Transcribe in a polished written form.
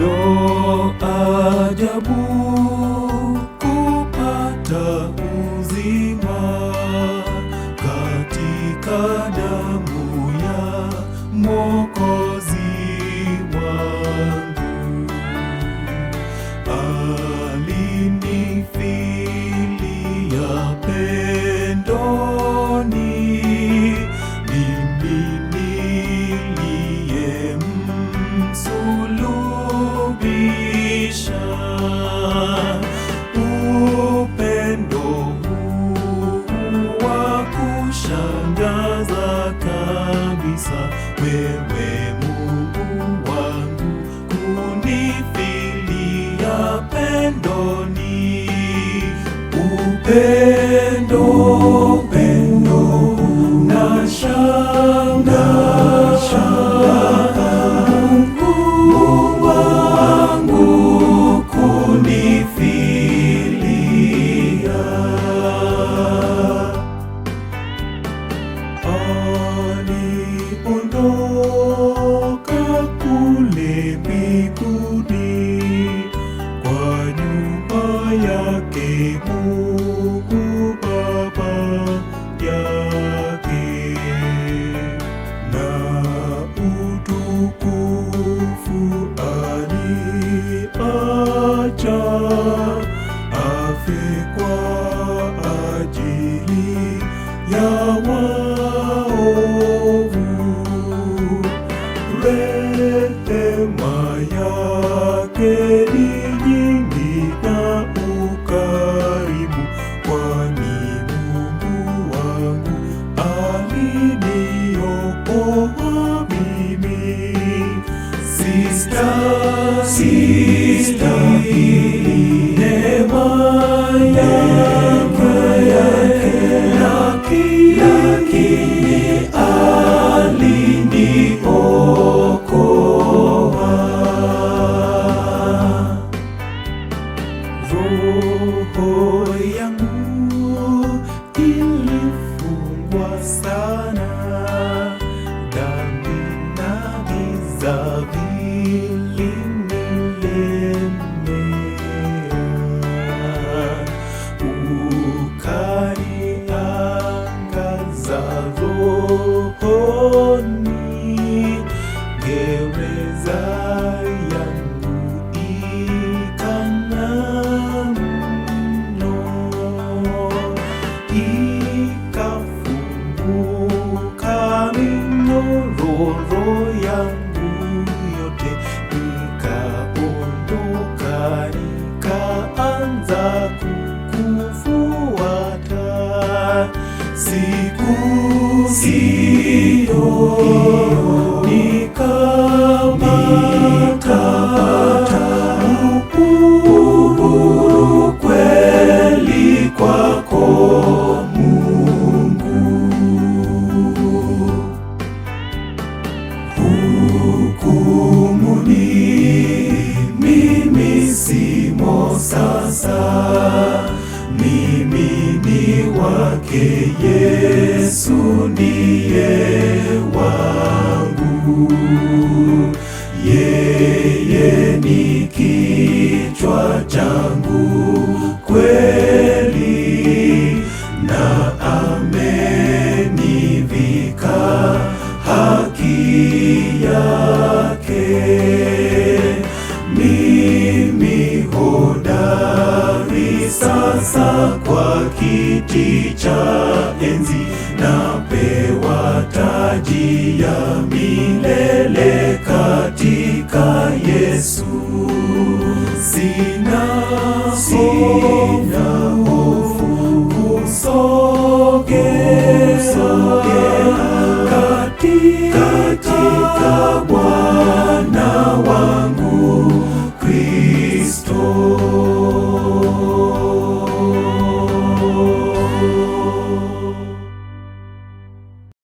Lo, ajabu kupata uzima katika damu ya Mwokozi wangu. Alinifilia pendoni, mimi niliyemsulubisha. Upendo huu wa kushangaza kabisa, wewe Mungu wangu kunifilia pendoni. Upendo nashangaa Mungu wangu kunifilia. Aliondoka kule mbinguni kwa nyumba yake Mungu Baba yake, na utukufu aliacha afe kwa ajili ya waovu. Rehema yake ni nyingi na ukarimu, kwani Mungu wangu aliniokoa mimi. Sistahili neema yake, lakini aliniokoa. Roho yangu ilifungwa sana, dhambi na giza vilinilemea. Ukaniangaza rohoni, gereza yangu ikang'aa mno. Ikafunguka minyororo yangu yote, nikaondoka nikaanza kukufuata. Siku hiyo nikapata uhuru kweli kwako Mungu. Hukumuni mimi simo sasa, mimi ni wake Yesu ndiye wangu. Yeye ni kichwa changu kweli, na amenivika haki yake. Mimi hodari sasa kwa kiti cha enzi, napewa taji ya milele katika Yesu. Sina